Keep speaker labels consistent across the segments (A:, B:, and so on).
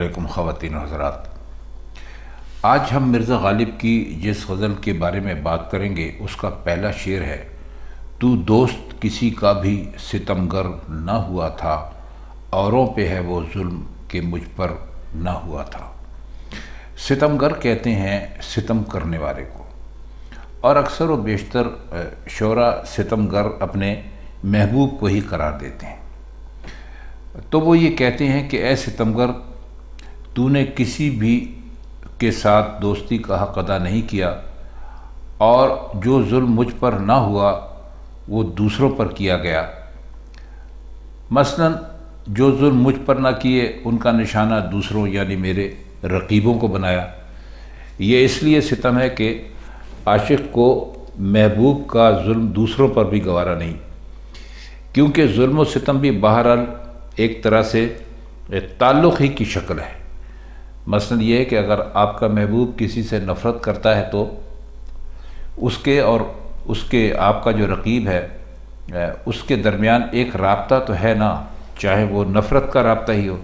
A: علیکم خواتین و حضرات، آج ہم مرزا غالب کی جس غزل کے بارے میں بات کریں گے اس کا پہلا شعر ہے: تو دوست کسی کا بھی ستمگر نہ ہوا تھا، اوروں پہ ہے وہ ظلم کہ مجھ پر نہ ہوا تھا۔ ستمگر کہتے ہیں ستم کرنے والے کو، اور اکثر و بیشتر شعراء ستمگر اپنے محبوب کو ہی قرار دیتے ہیں۔ تو وہ یہ کہتے ہیں کہ اے ستمگر، تو نے کسی بھی کے ساتھ دوستی کا حق ادا نہیں کیا، اور جو ظلم مجھ پر نہ ہوا وہ دوسروں پر کیا گیا۔ مثلاً جو ظلم مجھ پر نہ کیے ان کا نشانہ دوسروں یعنی میرے رقیبوں کو بنایا۔ یہ اس لیے ستم ہے کہ عاشق کو محبوب کا ظلم دوسروں پر بھی گوارا نہیں، کیونکہ ظلم و ستم بھی بہرحال ایک طرح سے تعلق ہی کی شکل ہے۔ مثلاً یہ ہے کہ اگر آپ کا محبوب کسی سے نفرت کرتا ہے تو اس کے اور اس کے آپ کا جو رقیب ہے اس کے درمیان ایک رابطہ تو ہے نا، چاہے وہ نفرت کا رابطہ ہی ہو۔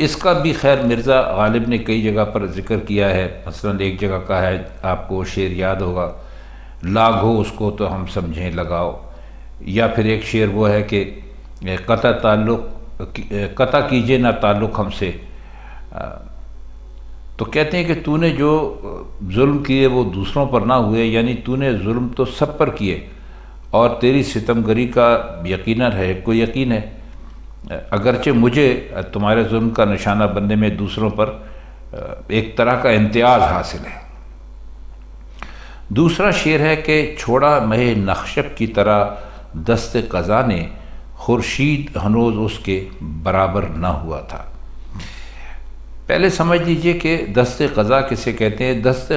A: اس کا بھی خیر مرزا غالب نے کئی جگہ پر ذکر کیا ہے۔ مثلاً ایک جگہ کہا ہے، آپ کو شعر یاد ہوگا: لاگھو اس کو تو ہم سمجھیں لگاؤ۔ یا پھر ایک شعر وہ ہے کہ قطع کیجئے نہ تعلق ہم سے۔ تو کہتے ہیں کہ تو نے جو ظلم کیے وہ دوسروں پر نہ ہوئے، یعنی تو نے ظلم تو سب پر کیے، اور تیری ستمگری کا یقیناً ہے، کوئی یقین ہے، اگرچہ مجھے تمہارے ظلم کا نشانہ بننے میں دوسروں پر ایک طرح کا امتیاز حاصل ہے۔ دوسرا شعر ہے کہ چھوڑا مہ نخشب کی طرح دست قضا نے، خورشید ہنوز اس کے برابر نہ ہوا تھا۔ پہلے سمجھ لیجئے کہ دست قضا کسے کہتے ہیں۔ دست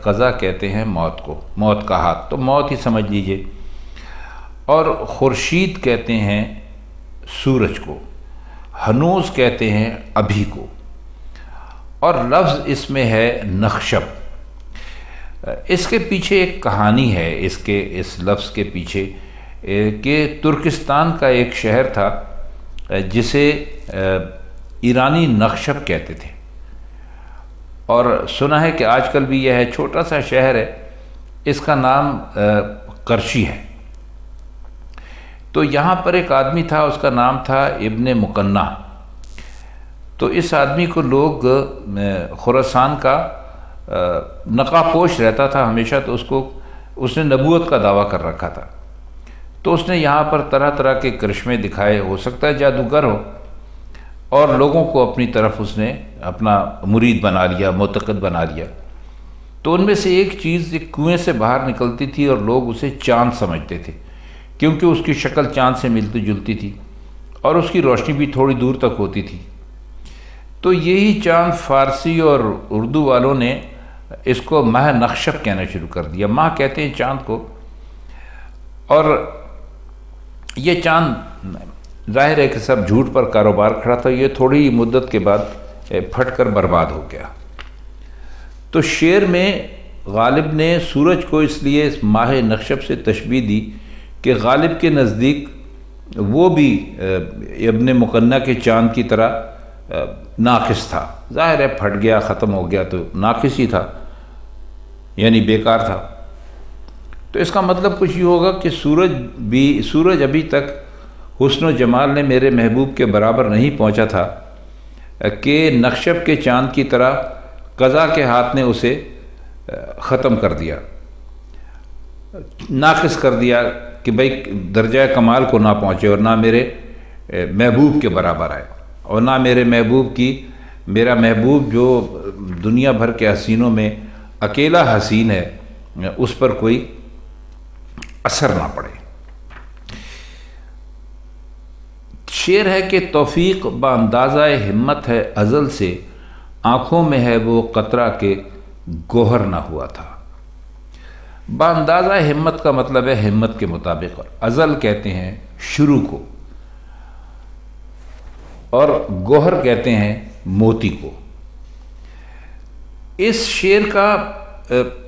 A: قضا کہتے ہیں موت کو، موت کا ہاتھ، تو موت ہی سمجھ لیجئے۔ اور خورشید کہتے ہیں سورج کو، ہنوز کہتے ہیں ابھی کو، اور لفظ اس میں ہے نخشب۔ اس کے پیچھے ایک کہانی ہے، اس لفظ کے پیچھے، کہ ترکستان کا ایک شہر تھا جسے ایرانی نخشب کہتے تھے، اور سنا ہے کہ آج کل بھی یہ ہے، چھوٹا سا شہر ہے، اس کا نام کرشی ہے۔ تو یہاں پر ایک آدمی تھا، اس کا نام تھا ابن مقنع۔ تو اس آدمی کو لوگ خراسان کا نقاب پوش رہتا تھا ہمیشہ، تو اس نے نبوت کا دعویٰ کر رکھا تھا۔ تو اس نے یہاں پر طرح طرح کے کرشمے دکھائے، ہو سکتا ہے جادوگر ہو، اور لوگوں کو اپنی طرف اس نے اپنا مرید بنا لیا، معتقد بنا لیا۔ تو ان میں سے ایک چیز ایک کنویں سے باہر نکلتی تھی، اور لوگ اسے چاند سمجھتے تھے، کیونکہ اس کی شکل چاند سے ملتی جلتی تھی، اور اس کی روشنی بھی تھوڑی دور تک ہوتی تھی۔ تو یہی چاند فارسی اور اردو والوں نے اس کو مہ نخشب کہنا شروع کر دیا۔ ماہ کہتے ہیں چاند کو، اور یہ چاند ظاہر ہے کہ سب جھوٹ پر کاروبار کھڑا تھا۔ یہ تھوڑی مدت کے بعد پھٹ کر برباد ہو گیا۔ تو شعر میں غالب نے سورج کو اس لیے اس ماہ نخشب سے تشبیہ دی کہ غالب کے نزدیک وہ بھی ابن مقنع کے چاند کی طرح ناقص تھا۔ ظاہر ہے پھٹ گیا، ختم ہو گیا، تو ناقص ہی تھا، یعنی بیکار تھا۔ تو اس کا مطلب کچھ یہ ہوگا کہ سورج ابھی تک حسن و جمال نے میرے محبوب کے برابر نہیں پہنچا تھا کہ نخشب کے چاند کی طرح قضا کے ہاتھ نے اسے ختم کر دیا، ناقص کر دیا، کہ بھئی درجہ کمال کو نہ پہنچے، اور نہ میرے محبوب کے برابر آئے، اور نہ میرا محبوب جو دنیا بھر کے حسینوں میں اکیلا حسین ہے، اس پر کوئی اثر نہ پڑے۔ شعر ہے کہ توفیق باندازہ ہمت ہے ازل سے، آنکھوں میں ہے وہ قطرہ کہ گوہر نہ ہوا تھا۔ باندازہ ہمت کا مطلب ہے ہمت کے مطابق، اور ازل کہتے ہیں شروع کو، اور گوہر کہتے ہیں موتی کو۔ اس شعر کا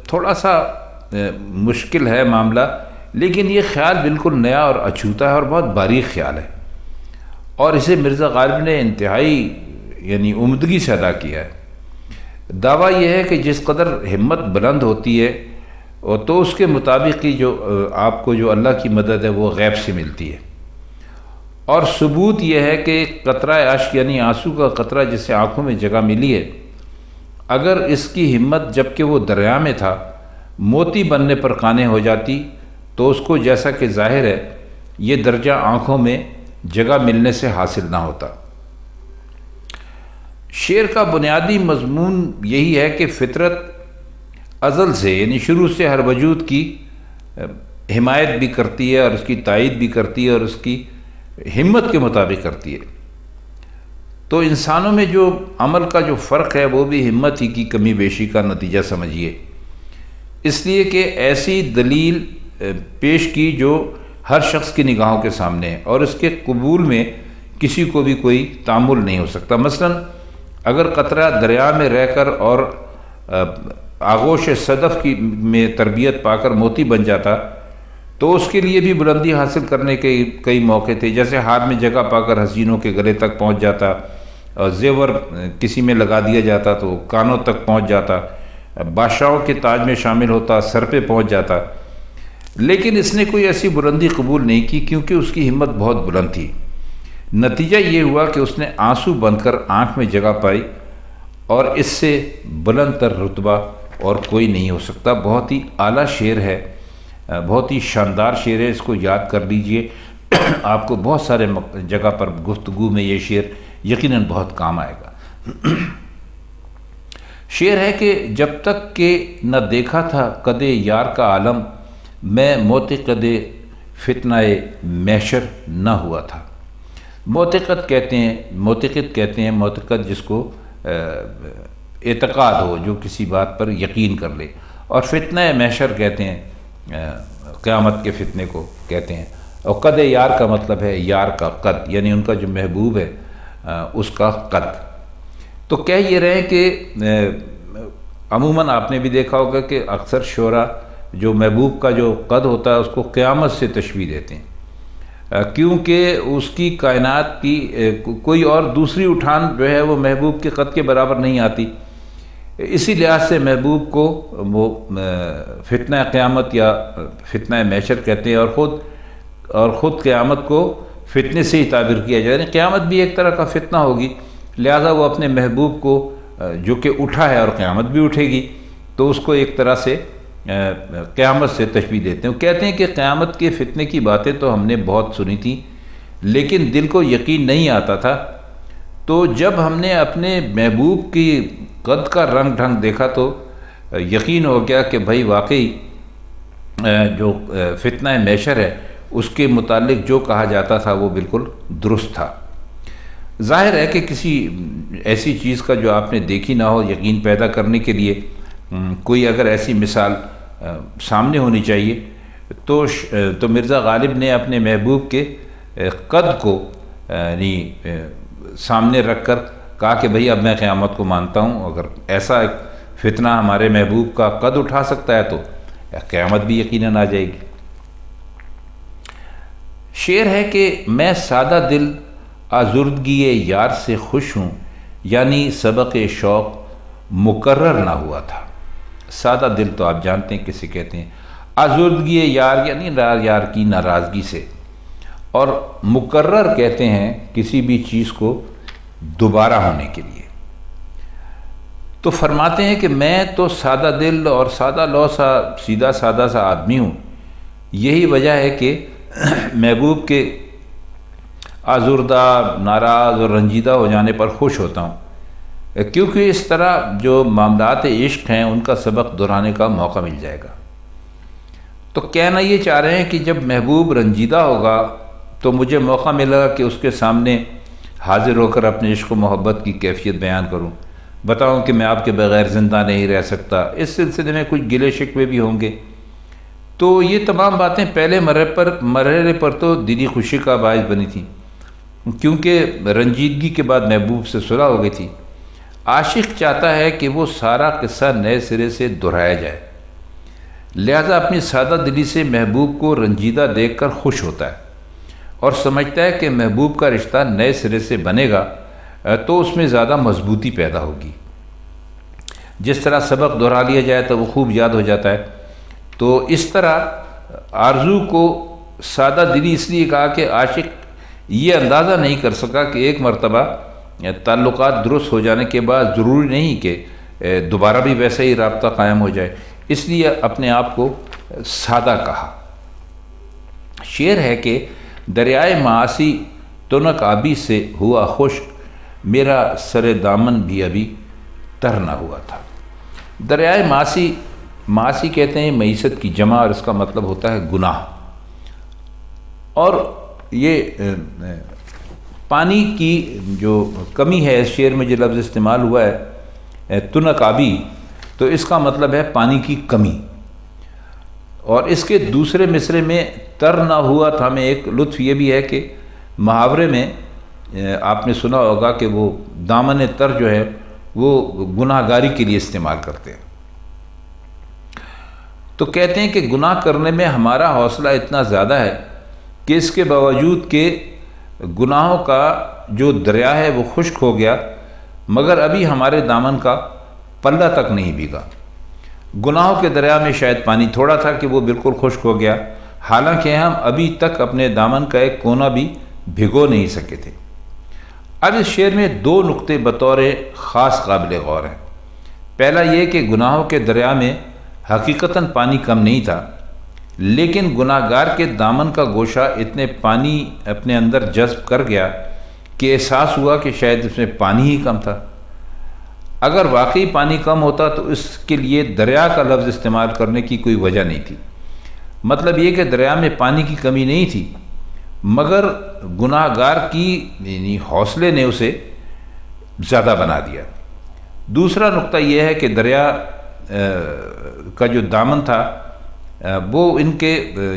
A: تھوڑا سا مشکل ہے معاملہ، لیکن یہ خیال بالکل نیا اور اچھوتا ہے، اور بہت باریک خیال ہے، اور اسے مرزا غالب نے انتہائی یعنی عمدگی سے ادا کیا ہے۔ دعویٰ یہ ہے کہ جس قدر ہمت بلند ہوتی ہے تو اس کے مطابق ہی جو آپ کو جو اللہ کی مدد ہے وہ غیب سے ملتی ہے، اور ثبوت یہ ہے کہ قطرہ اشک یعنی آنسو کا قطرہ جسے آنکھوں میں جگہ ملی ہے، اگر اس کی ہمت جب کہ وہ دریا میں تھا موتی بننے پر قانع ہو جاتی تو اس کو جیسا کہ ظاہر ہے یہ درجہ آنکھوں میں جگہ ملنے سے حاصل نہ ہوتا۔ شعر کا بنیادی مضمون یہی ہے کہ فطرت ازل سے یعنی شروع سے ہر وجود کی حمایت بھی کرتی ہے اور اس کی تائید بھی کرتی ہے اور اس کی ہمت کے مطابق کرتی ہے۔ تو انسانوں میں جو عمل کا جو فرق ہے وہ بھی ہمت ہی کی کمی بیشی کا نتیجہ سمجھیے، اس لیے کہ ایسی دلیل پیش کی جو ہر شخص کی نگاہوں کے سامنے ہے اور اس کے قبول میں کسی کو بھی کوئی تعامل نہیں ہو سکتا۔ مثلا اگر قطرہ دریا میں رہ کر اور آغوش صدف کی میں تربیت پا کر موتی بن جاتا تو اس کے لیے بھی بلندی حاصل کرنے کے کئی موقع تھے، جیسے ہاتھ میں جگہ پا کر حسینوں کے گلے تک پہنچ جاتا، اور زیور کسی میں لگا دیا جاتا تو کانوں تک پہنچ جاتا، بادشاہوں کے تاج میں شامل ہوتا، سر پہ پہنچ جاتا۔ لیکن اس نے کوئی ایسی بلندی قبول نہیں کی کیونکہ اس کی ہمت بہت بلند تھی۔ نتیجہ یہ ہوا کہ اس نے آنسو بن کر آنکھ میں جگہ پائی، اور اس سے بلند تر رتبہ اور کوئی نہیں ہو سکتا۔ بہت ہی اعلیٰ شعر ہے، بہت ہی شاندار شعر ہے، اس کو یاد کر لیجئے، آپ کو بہت سارے جگہ پر گفتگو میں یہ شعر یقیناً بہت کام آئے گا۔ شعر ہے کہ جب تک کہ نہ دیکھا تھا قد یار کا عالم، میں معتقد فتنہ محشر نہ ہوا تھا۔ معتقد کہتے ہیں معتقد جس کو اعتقاد ہو، جو کسی بات پر یقین کر لے، اور فتنہ محشر کہتے ہیں قیامت کے فتنے کو کہتے ہیں، اور قد یار کا مطلب ہے یار کا قد، یعنی ان کا جو محبوب ہے اس کا قد۔ تو کہہ یہ رہے کہ عموماً آپ نے بھی دیکھا ہوگا کہ اکثر شعراء جو محبوب کا جو قد ہوتا ہے اس کو قیامت سے تشبیہ دیتے ہیں، کیونکہ اس کی کائنات کی کوئی اور دوسری اٹھان جو ہے وہ محبوب کے قد کے برابر نہیں آتی۔ اسی لحاظ سے محبوب کو وہ فتنہ قیامت یا فتنہ محشر کہتے ہیں، اور خود قیامت کو فتنے سے ہی تعبیر کیا جائے، یعنی قیامت بھی ایک طرح کا فتنہ ہوگی، لہذا وہ اپنے محبوب کو جو کہ اٹھا ہے اور قیامت بھی اٹھے گی تو اس کو ایک طرح سے قیامت سے تشبیہ دیتے ہیں۔ وہ کہتے ہیں کہ قیامت کے فتنے کی باتیں تو ہم نے بہت سنی تھیں لیکن دل کو یقین نہیں آتا تھا، تو جب ہم نے اپنے محبوب کی قد کا رنگ ڈھنگ دیکھا تو یقین ہو گیا کہ بھائی واقعی جو فتنہ محشر ہے اس کے متعلق جو کہا جاتا تھا وہ بالکل درست تھا۔ ظاہر ہے کہ کسی ایسی چیز کا جو آپ نے دیکھی نہ ہو، یقین پیدا کرنے کے لیے کوئی اگر ایسی مثال سامنے ہونی چاہیے تو مرزا غالب نے اپنے محبوب کے قد کو یعنی سامنے رکھ کر کہا کہ بھئی اب میں قیامت کو مانتا ہوں، اگر ایسا ایک فتنہ ہمارے محبوب کا قد اٹھا سکتا ہے تو قیامت بھی یقیناً آ جائے گی۔ شعر ہے کہ میں سادہ دل آزردگی یار سے خوش ہوں، یعنی سبق شوق مقرر نہ ہوا تھا۔ سادہ دل تو آپ جانتے ہیں کسے کہتے ہیں، آزردگی یار یعنی یار کی ناراضگی سے، اور مقرر کہتے ہیں کسی بھی چیز کو دوبارہ ہونے کے لیے۔ تو فرماتے ہیں کہ میں تو سادہ دل اور سادہ لو سا سیدھا سادہ سا آدمی ہوں، یہی وجہ ہے کہ محبوب کے آزردہ، ناراض اور رنجیدہ ہو جانے پر خوش ہوتا ہوں، کیونکہ اس طرح جو معاملات عشق ہیں ان کا سبق دہرانے کا موقع مل جائے گا۔ تو کہنا یہ چاہ رہے ہیں کہ جب محبوب رنجیدہ ہوگا تو مجھے موقع ملے گا کہ اس کے سامنے حاضر ہو کر اپنے عشق و محبت کی کیفیت بیان کروں، بتاؤں کہ میں آپ کے بغیر زندہ نہیں رہ سکتا۔ اس سلسلے میں کچھ گلے شکوے بھی ہوں گے۔ تو یہ تمام باتیں پہلے مرحلے پر تو دلی خوشی کا باعث بنی تھیں، کیونکہ رنجیدگی کے بعد محبوب سے صلح ہو گئی تھی۔ عاشق چاہتا ہے کہ وہ سارا قصہ نئے سرے سے دہرایا جائے، لہذا اپنی سادہ دلی سے محبوب کو رنجیدہ دیکھ کر خوش ہوتا ہے، اور سمجھتا ہے کہ محبوب کا رشتہ نئے سرے سے بنے گا تو اس میں زیادہ مضبوطی پیدا ہوگی۔ جس طرح سبق دہرا لیا جائے تو وہ خوب یاد ہو جاتا ہے، تو اس طرح آرزو کو سادہ دلی اس لیے کہا کہ عاشق یہ اندازہ نہیں کر سکا کہ ایک مرتبہ تعلقات درست ہو جانے کے بعد ضروری نہیں کہ دوبارہ بھی ویسا ہی رابطہ قائم ہو جائے، اس لیے اپنے آپ کو سادہ کہا۔ شعر ہے کہ دریائے معاصی تنک آبی سے ہوا خشک، میرا سر دامن بھی ابھی تر نہ ہوا تھا۔ دریائے معاصی کہتے ہیں معیشت کی جمع، اور اس کا مطلب ہوتا ہے گناہ، اور یہ پانی کی جو کمی ہے، اس شعر میں جو لفظ استعمال ہوا ہے تنک آبی، تو اس کا مطلب ہے پانی کی کمی۔ اور اس کے دوسرے مصرے میں تر نہ ہوا تھا میں ایک لطف یہ بھی ہے کہ محاورے میں آپ نے سنا ہوگا کہ وہ دامن تر جو ہے وہ گناہ گاری کے لیے استعمال کرتے ہیں۔ تو کہتے ہیں کہ گناہ کرنے میں ہمارا حوصلہ اتنا زیادہ ہے کہ اس کے باوجود کہ گناہوں کا جو دریا ہے وہ خشک ہو گیا، مگر ابھی ہمارے دامن کا پلہ تک نہیں بھیگا۔ گناہوں کے دریا میں شاید پانی تھوڑا تھا کہ وہ بالکل خشک ہو گیا، حالانکہ ہم ابھی تک اپنے دامن کا ایک کونا بھی بھگو نہیں سکے تھے۔ اب اس شعر میں دو نقطے بطور خاص قابل غور ہیں۔ پہلا یہ کہ گناہوں کے دریا میں حقیقتاً پانی کم نہیں تھا، لیکن گناہ گار کے دامن کا گوشہ اتنے پانی اپنے اندر جذب کر گیا کہ احساس ہوا کہ شاید اس میں پانی ہی کم تھا۔ اگر واقعی پانی کم ہوتا تو اس کے لیے دریا کا لفظ استعمال کرنے کی کوئی وجہ نہیں تھی۔ مطلب یہ کہ دریا میں پانی کی کمی نہیں تھی، مگر گناہ گار کی یعنی حوصلے نے اسے زیادہ بنا دیا۔ دوسرا نقطہ یہ ہے کہ دریا کا جو دامن تھا وہ ان کے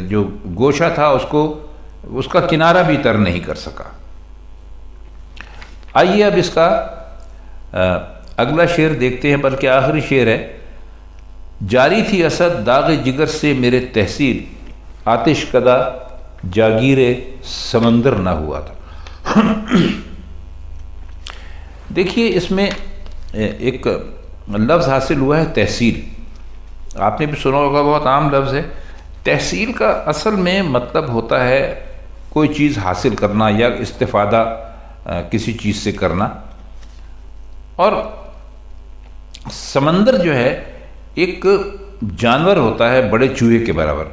A: جو گوشہ تھا اس کا کنارہ بھی تر نہیں کر سکا۔ آئیے اب اس کا اگلا شعر دیکھتے ہیں، بلکہ آخری شعر ہے۔ جاری تھی اسد داغ جگر سے میرے تحصیل، آتش کدہ جاگیر سمندر نہ ہوا تھا۔ دیکھیے اس میں ایک لفظ حاصل ہوا ہے تحصیل، آپ نے بھی سنا ہوگا، بہت عام لفظ ہے۔ تحصیل کا اصل میں مطلب ہوتا ہے کوئی چیز حاصل کرنا یا استفادہ کسی چیز سے کرنا، اور سمندر جو ہے ایک جانور ہوتا ہے بڑے چوہے کے برابر،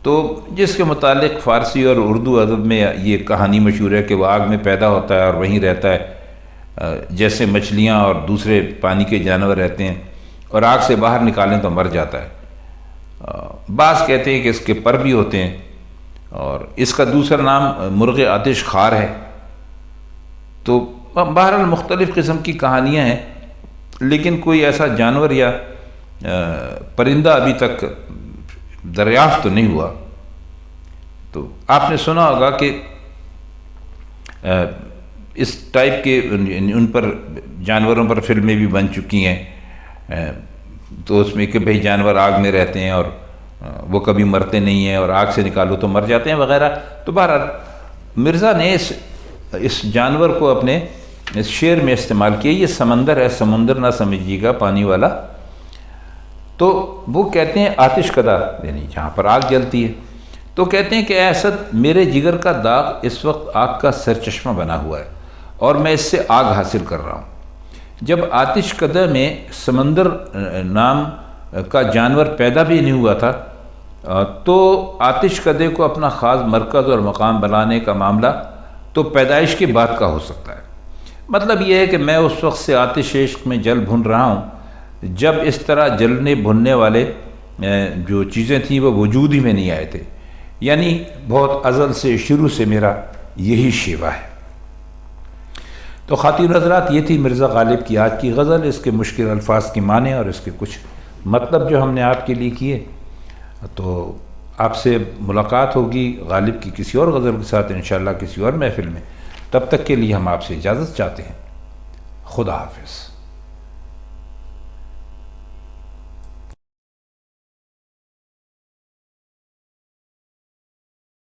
A: تو جس کے متعلق فارسی اور اردو ادب میں یہ کہانی مشہور ہے کہ وہ آگ میں پیدا ہوتا ہے اور وہیں رہتا ہے، جیسے مچھلیاں اور دوسرے پانی کے جانور رہتے ہیں، اور آگ سے باہر نکالیں تو مر جاتا ہے۔ بعض کہتے ہیں کہ اس کے پر بھی ہوتے ہیں، اور اس کا دوسرا نام مرغ آتش خار ہے۔ تو بہرحال مختلف قسم کی کہانیاں ہیں، لیکن کوئی ایسا جانور یا پرندہ ابھی تک دریافت تو نہیں ہوا۔ تو آپ نے سنا ہوگا کہ اس ٹائپ کے ان پر جانوروں پر فلمیں بھی بن چکی ہیں، تو اس میں کہ بھئی جانور آگ میں رہتے ہیں اور وہ کبھی مرتے نہیں ہیں، اور آگ سے نکالو تو مر جاتے ہیں وغیرہ۔ تو بہرحال مرزا نے اس جانور کو اپنے اس شعر میں استعمال کیا۔ یہ سمندر ہے، سمندر نہ سمجھیے گا پانی والا۔ تو وہ کہتے ہیں آتش کدہ، یعنی جہاں پر آگ جلتی ہے، تو کہتے ہیں کہ اے اسد میرے جگر کا داغ اس وقت آگ کا سرچشمہ بنا ہوا ہے، اور میں اس سے آگ حاصل کر رہا ہوں۔ جب آتش کدہ میں سمندر نام کا جانور پیدا بھی نہیں ہوا تھا، تو آتش کدے کو اپنا خاص مرکز اور مقام بنانے کا معاملہ تو پیدائش کے بعد کا ہو سکتا ہے۔ مطلب یہ ہے کہ میں اس وقت سے آتش عشق میں جل بھن رہا ہوں جب اس طرح جلنے بھننے والے جو چیزیں تھیں وہ وجود ہی میں نہیں آئے تھے، یعنی بہت ازل سے شروع سے میرا یہی شیوا ہے۔ تو خواتین حضرات، یہ تھی مرزا غالب کی آج کی غزل، اس کے مشکل الفاظ کی معنی اور اس کے کچھ مطلب جو ہم نے آپ کے لیے کیے۔ تو آپ سے ملاقات ہوگی غالب کی کسی اور غزل کے ساتھ انشاءاللہ کسی اور محفل میں۔ تب تک کے لیے ہم آپ سے اجازت چاہتے ہیں۔ خدا حافظ۔